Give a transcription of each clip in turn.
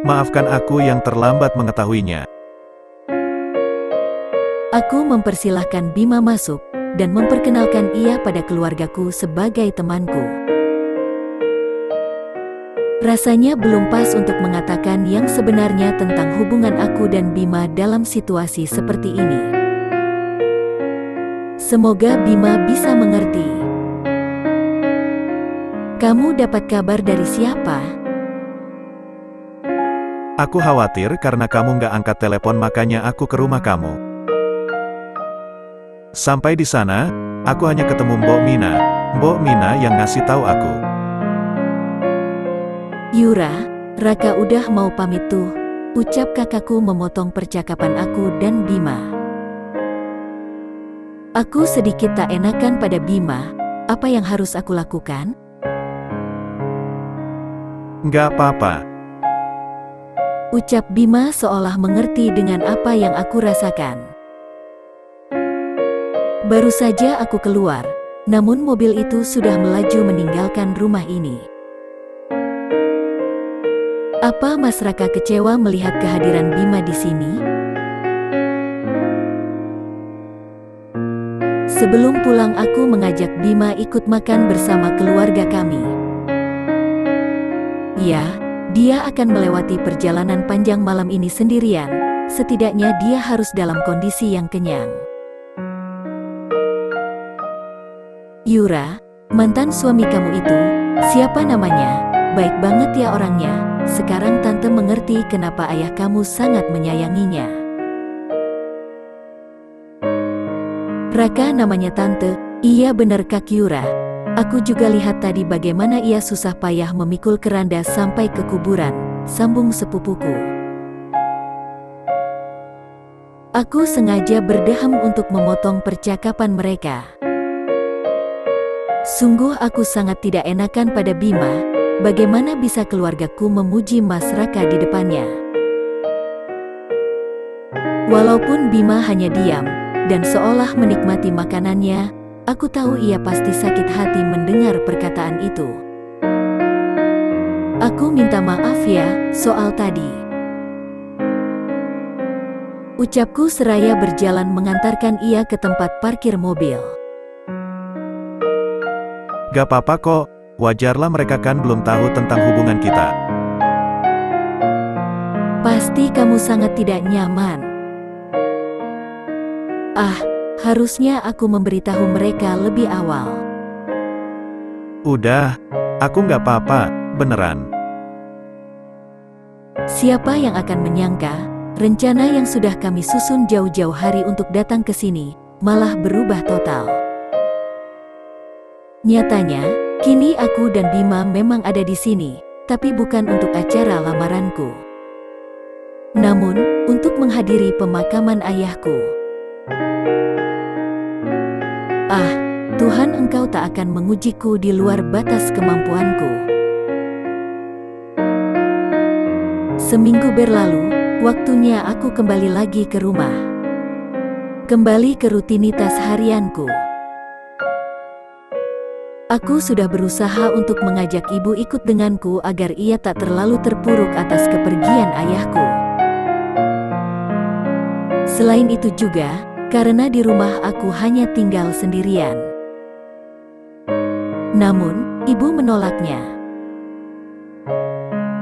Maafkan aku yang terlambat mengetahuinya. Aku mempersilahkan Bima masuk, dan memperkenalkan ia pada keluargaku sebagai temanku. Rasanya belum pas untuk mengatakan yang sebenarnya tentang hubungan aku dan Bima dalam situasi seperti ini. Semoga Bima bisa mengerti. Kamu dapat kabar dari siapa? Aku khawatir karena kamu nggak angkat telepon, makanya aku ke rumah kamu. Sampai di sana, aku hanya ketemu Mbok Mina. Mbok Mina yang ngasih tahu aku. Yura, Raka udah mau pamit tuh, ucap kakakku memotong percakapan aku dan Bima. Aku sedikit tak enakan pada Bima, apa yang harus aku lakukan? Nggak apa-apa. Ucap Bima seolah mengerti dengan apa yang aku rasakan. Baru saja aku keluar, namun mobil itu sudah melaju meninggalkan rumah ini. Apa Mas Raka kecewa melihat kehadiran Bima di sini? Sebelum pulang aku mengajak Bima ikut makan bersama keluarga kami. Ya, dia akan melewati perjalanan panjang malam ini sendirian, setidaknya dia harus dalam kondisi yang kenyang. Yura, mantan suami kamu itu, siapa namanya? Baik banget ya orangnya. Sekarang tante mengerti kenapa ayah kamu sangat menyayanginya. Raka namanya tante, iya bener Kak Yura. Aku juga lihat tadi bagaimana ia susah payah memikul keranda sampai ke kuburan, sambung sepupuku. Aku sengaja berdeham untuk memotong percakapan mereka. Sungguh aku sangat tidak enakan pada Bima, bagaimana bisa keluargaku memuji Mas Raka di depannya. Walaupun Bima hanya diam, dan seolah menikmati makanannya, aku tahu ia pasti sakit hati mendengar perkataan itu. Aku minta maaf ya, soal tadi. Ucapku seraya berjalan mengantarkan ia ke tempat parkir mobil. Gak apa-apa kok, wajarlah mereka kan belum tahu tentang hubungan kita. Pasti kamu sangat tidak nyaman. Harusnya aku memberitahu mereka lebih awal. Udah, aku nggak apa-apa, beneran. Siapa yang akan menyangka, rencana yang sudah kami susun jauh-jauh hari untuk datang ke sini, malah berubah total. Nyatanya, kini aku dan Bima memang ada di sini, tapi bukan untuk acara lamaranku. Namun, untuk menghadiri pemakaman ayahku. Tuhan Engkau tak akan mengujiku di luar batas kemampuanku. Seminggu berlalu, waktunya aku kembali lagi ke rumah. Kembali ke rutinitas harianku. Aku sudah berusaha untuk mengajak ibu ikut denganku agar ia tak terlalu terpuruk atas kepergian ayahku. Selain itu juga, karena di rumah aku hanya tinggal sendirian. Namun, ibu menolaknya.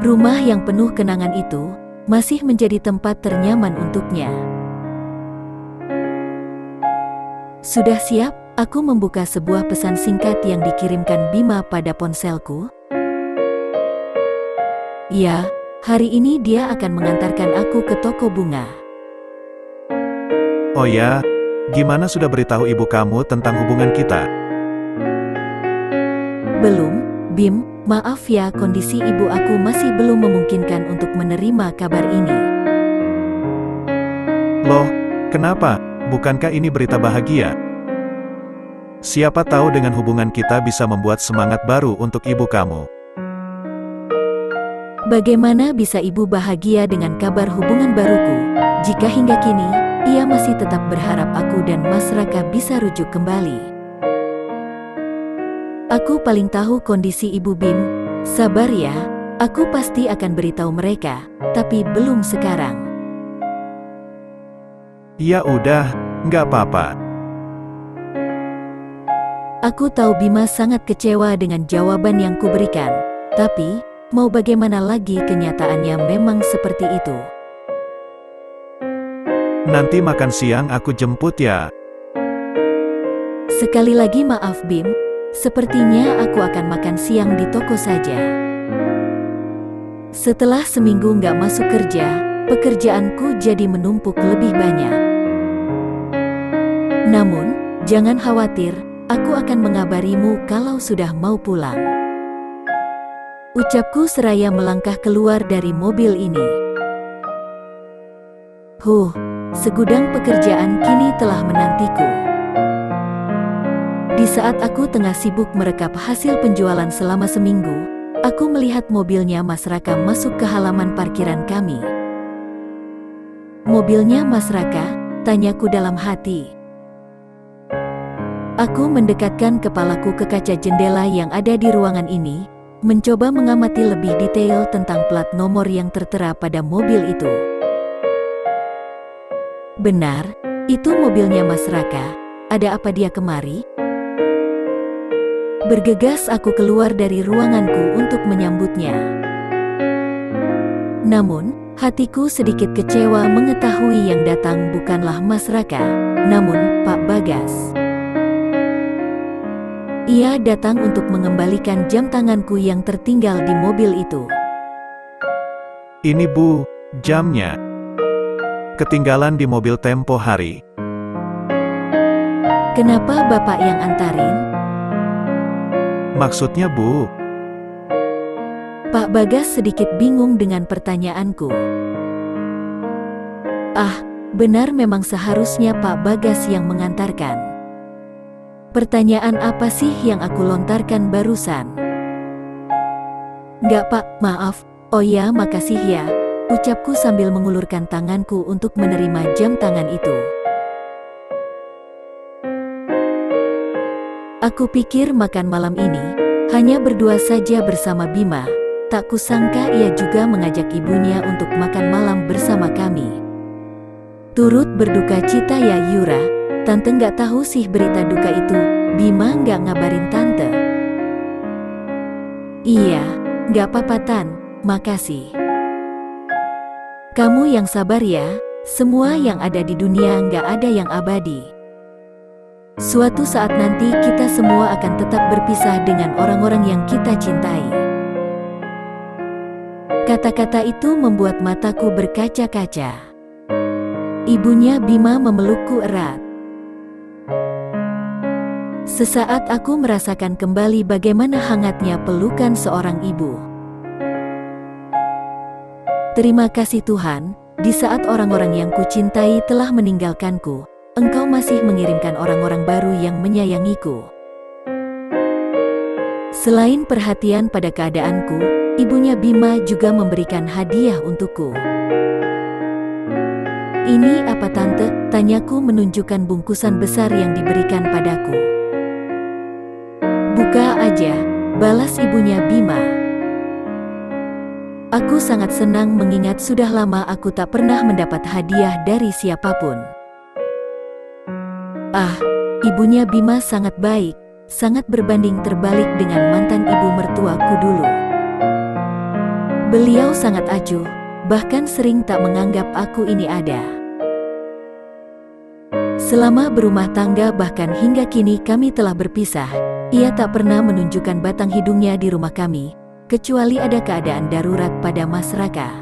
Rumah yang penuh kenangan itu, masih menjadi tempat ternyaman untuknya. Sudah siap? Aku membuka sebuah pesan singkat yang dikirimkan Bima pada ponselku. Ya, hari ini dia akan mengantarkan aku ke toko bunga. Oh ya, gimana sudah beritahu ibu kamu tentang hubungan kita? Belum, Bim, maaf ya kondisi ibu aku masih belum memungkinkan untuk menerima kabar ini. Loh, kenapa? Bukankah ini berita bahagia? Siapa tahu dengan hubungan kita bisa membuat semangat baru untuk ibu kamu. Bagaimana bisa ibu bahagia dengan kabar hubungan baruku, jika hingga kini, ia masih tetap berharap aku dan Mas Raka bisa rujuk kembali. Aku paling tahu kondisi ibu Bim, sabar ya, Aku pasti akan beritahu mereka, tapi belum sekarang. Ya udah, nggak apa-apa. Aku tahu Bima sangat kecewa dengan jawaban yang kuberikan, tapi mau bagaimana lagi, kenyataannya memang seperti itu. Nanti makan siang aku jemput ya. Sekali lagi maaf Bim, sepertinya aku akan makan siang di toko saja. Setelah seminggu nggak masuk kerja, pekerjaanku jadi menumpuk lebih banyak. Namun, jangan khawatir, aku akan mengabarimu kalau sudah mau pulang. Ucapku seraya melangkah keluar dari mobil ini. Segudang pekerjaan kini telah menantiku. Di saat aku tengah sibuk merekap hasil penjualan selama seminggu, aku melihat mobilnya Mas Raka masuk ke halaman parkiran kami. Mobilnya Mas Raka? Tanyaku dalam hati. Aku mendekatkan kepalaku ke kaca jendela yang ada di ruangan ini, mencoba mengamati lebih detail tentang plat nomor yang tertera pada mobil itu. Benar, itu mobilnya Mas Raka. Ada apa dia kemari? Bergegas aku keluar dari ruanganku untuk menyambutnya. Namun, hatiku sedikit kecewa mengetahui yang datang bukanlah Mas Raka, namun Pak Bagas. Ia datang untuk mengembalikan jam tanganku yang tertinggal di mobil itu. Ini Bu, jamnya. Ketinggalan di mobil tempo hari. Kenapa Bapak yang antarin? Maksudnya Bu? Pak Bagas sedikit bingung dengan pertanyaanku. Benar memang seharusnya Pak Bagas yang mengantarkan. Pertanyaan apa sih yang aku lontarkan barusan? Nggak Pak, maaf. Oh ya, makasih ya, ucapku sambil mengulurkan tanganku untuk menerima jam tangan itu. Aku pikir makan malam ini hanya berdua saja bersama Bima. Tak kusangka ia juga mengajak ibunya untuk makan malam bersama kami. Turut berduka cita ya Yura. Tante nggak tahu sih berita duka itu. Bima nggak ngabarin tante. Iya, nggak apa-apa Tan. Makasih. Kamu yang sabar ya. Semua yang ada di dunia nggak ada yang abadi. Suatu saat nanti kita semua akan tetap berpisah dengan orang-orang yang kita cintai. Kata-kata itu membuat mataku berkaca-kaca. Ibunya Bima memelukku erat. Sesaat aku merasakan kembali bagaimana hangatnya pelukan seorang ibu. Terima kasih Tuhan, di saat orang-orang yang kucintai telah meninggalkanku, Engkau masih mengirimkan orang-orang baru yang menyayangiku. Selain perhatian pada keadaanku, ibunya Bima juga memberikan hadiah untukku. Ini apa Tante? Tanyaku menunjukkan bungkusan besar yang diberikan padaku. Buka aja, balas ibunya Bima. Aku sangat senang mengingat sudah lama aku tak pernah mendapat hadiah dari siapapun. Ibunya Bima sangat baik, sangat berbanding terbalik dengan mantan ibu mertuaku dulu. Beliau sangat acuh, bahkan sering tak menganggap aku ini ada. Selama berumah tangga bahkan hingga kini kami telah berpisah, ia tak pernah menunjukkan batang hidungnya di rumah kami, kecuali ada keadaan darurat pada Mas Raka.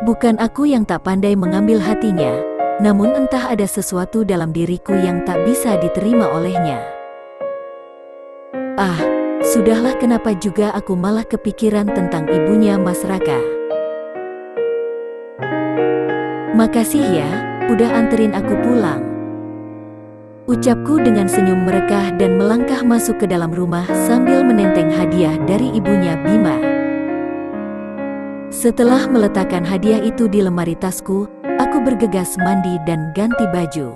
Bukan aku yang tak pandai mengambil hatinya, namun entah ada sesuatu dalam diriku yang tak bisa diterima olehnya. Sudahlah, kenapa juga aku malah kepikiran tentang ibunya Mas Raka. Makasih ya, udah anterin aku pulang. Ucapku dengan senyum merekah dan melangkah masuk ke dalam rumah sambil menenteng hadiah dari ibunya Bima. Setelah meletakkan hadiah itu di lemari tasku, aku bergegas mandi dan ganti baju.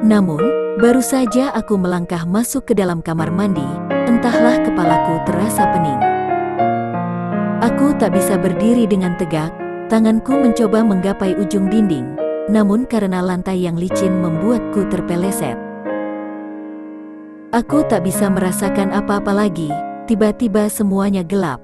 Namun, baru saja aku melangkah masuk ke dalam kamar mandi, entah Entahlah, kepalaku terasa pening. Aku tak bisa berdiri dengan tegak, tanganku mencoba menggapai ujung dinding, namun karena lantai yang licin membuatku terpeleset. Aku tak bisa merasakan apa-apa lagi, tiba-tiba semuanya gelap.